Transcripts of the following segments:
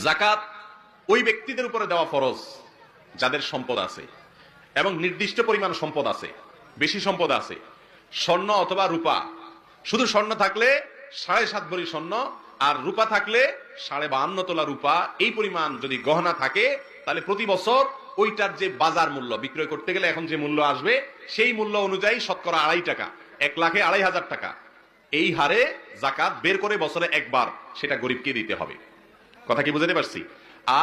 যাকাত ওই ব্যক্তিদের উপরে দেওয়া ফরজ যাদের সম্পদ আছে এবং নির্দিষ্ট পরিমাণ সম্পদ আছে, বেশি সম্পদ আছে, স্বর্ণ অথবা রূপা। শুধু স্বর্ণ থাকলে 7.5 ভরি স্বর্ণ আর রূপা থাকলে 52.5 তোলা রূপা, এই পরিমাণ যদি গহনা থাকে তাহলে প্রতি বছর ওইটার যে বাজার মূল্য বিক্রয় করতে গেলে এখন যে মূল্য আসবে সেই মূল্য অনুযায়ী শতকরা 2.5 টাকা, 1 লাখে 2.5 টাকা, এই হারে যাকাত বের করে বছরে একবার সেটা গরিবকে দিতে হবে। কথা কি বুঝাতে পারছি?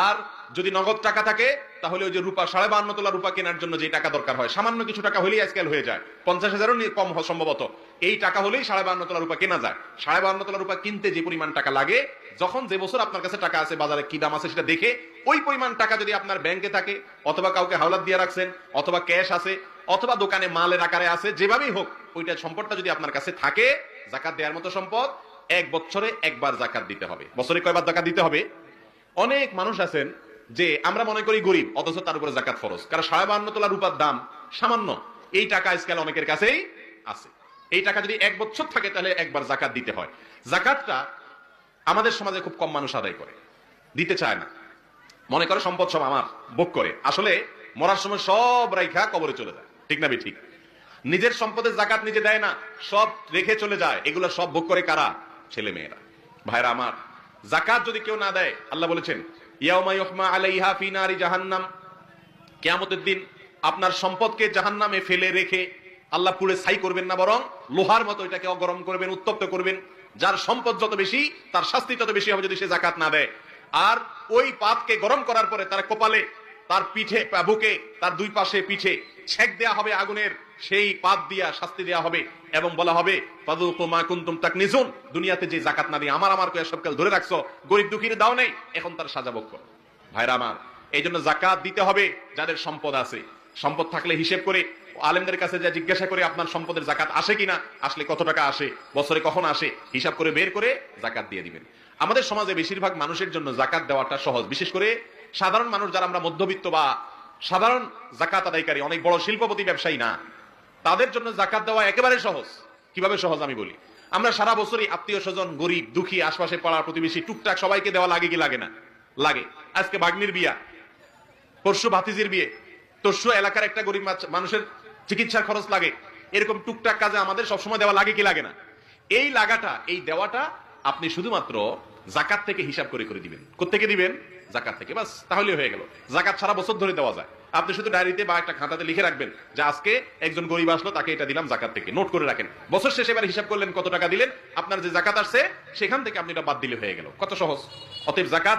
আর যদি নগদ টাকা থাকে তাহলে ওই যে রূপা 52.5 তোলা রূপা কেনার জন্য যে টাকা দরকার হয়, সামান্য কিছু টাকা হলেই আজকাল হয়ে যায়, 50,000-ও কম সম্ভবত, এই টাকা হলেই 52.5 তোলা রূপা কেনা যায়। 52.5 তোলা রূপা কিনতে যে পরিমাণ টাকা লাগে, যখন যে বছর আপনার কাছে টাকা আছে বাজারে কি দাম আছে সেটা দেখে ওই পরিমাণ টাকা যদি আপনার ব্যাংকে থাকে অথবা কাউকে হাওলাত দিয়ে রাখছেন অথবা ক্যাশ আছে অথবা দোকানে মালের আকারে আছে, যেভাবেই হোক ওইটা সম্পদটা যদি আপনার কাছে থাকে, যাকাত দেওয়ার মতো সম্পদ, 1 বছরে একবার যাকাত দিতে হবে। বছরে কয়বার যাকাত দিতে হবে? অনেক মানুষ আছেন যে আমরা মনে করি গরিব, অথচ তার উপরে যাকাত ফরজ, কারণ 52 তোলা রূপার দাম সামান্য, এই টাকা আজকাল অনেকের কাছেই আছে। এই টাকা যদি 1 বছর থাকে তাহলে একবার যাকাত দিতে হয়। যাকাতটা আমাদের সমাজে খুব কম মানুষ আদায় করে, দিতে চায় না, মনে করে সম্পদ সব আমার, ভোগ করে। আসলে মরার সময় সব রাইখা কবরে চলে যায়, ঠিক না ঠিক? নিজের সম্পদের যাকাত নিজে দেয় না, সব রেখে চলে যায়। এগুলো সব ভোগ করে কারা? ছেলে মেয়েরা। ভাইরা আমার, যাকাত যদি কেউ না দেয়, আল্লাহ বলেছেন ইয়াউমা ইউহমা আলাইহা ফি নারি জাহান্নাম, কিয়ামতের দিন আপনার সম্পদকে জাহান্নামে ফেলে রেখে আল্লাহ পুড়ে ছাই করবেন না, বরং লোহার মতো এটাকে গরম করবেন, উত্তপ্ত করবেন। যার সম্পদ যত বেশি তার শাস্তি তত বেশি হবে যদি সে যাকাত না দেয়। আর ওই পাতকে গরম করার পরে তার কপালে, তার পিঠে, বুকে, তার দুই পাশে পিঠে ছেক দেয়া হবে আগুনের, সেই পাত দিয়া শাস্তি দেয়া হবে এবং বলা হবে ফাযুকু মা কুনতুম তাকনিজুন, দুনিয়াতে যে যাকাত না দিয়ে আমার করে সবকাল ধরে রাখছো, গরিব দুঃখীর দাও নেই, এখন তার সাজা ভোগ করো। ভাইরা আমার, এই জন্য যাকাত দিতে হবে যাদের সম্পদ আছে। সম্পদ থাকলে হিসেব করে আলেমদের কাছে যা জিজ্ঞাসা করে আপনার সম্পদের যাকাত আসে কিনা, আসলে কত টাকা আসে, বছরে কখন আসে, হিসাব করে বের করে যাকাত দিয়ে দিবেন। আমাদের সমাজে বেশিরভাগ মানুষের জন্য যাকাত দেওয়াটা সহজ, বিশেষ করে সাধারণ মানুষ যারা আমরা মধ্যবিত্ত বা সাধারণ যাকাত আদায়কারী, অনেক বড় শিল্পপতি ব্যবসায়ী না, তাদের জন্য যাকাত দেওয়া একেবারে সহজ। কিভাবে সহজ আমি বলি। আমরা সারা বছরই আত্মীয় স্বজন, গরিব দুঃখী, আশপাশে পাড়ার প্রতিবেশী, টুকটাক সবাইকে দেওয়া লাগে কি লাগে না? লাগে। আজকে ভাগ্নির বিয়া, পরশু ভাতিজির বিয়ে, তরশু এলাকার একটা গরিব মানুষের চিকিৎসার খরচ লাগে, এরকম টুকটাক কাজে আমাদের সবসময় দেওয়া লাগে কি লাগে না? এই লাগাটা, এই দেওয়াটা আপনি শুধুমাত্র যাকাত থেকে হিসাব করে করে দিবেন। কোত্থেকে দিবেন? যাকাত থেকে, বাস, তাহলে হয়ে গেল। যাকাত সারা বছর ধরে দেওয়া যায়। আপনি শুধু ডায়েরিতে বা একটা খাতাতে লিখে রাখবেন যে আজকে একজন গরিব আসলো, তাকে এটা দিলাম যাকাত থেকে, নোট করে রাখেন। বছর শেষে এবার হিসাব করলেন কত টাকা দিলেন, আপনার যে যাকাত আসছে সেখান থেকে আপনি এটা বাদ দিলে হয়ে গেল। কত সহজ। অতএব যাকাত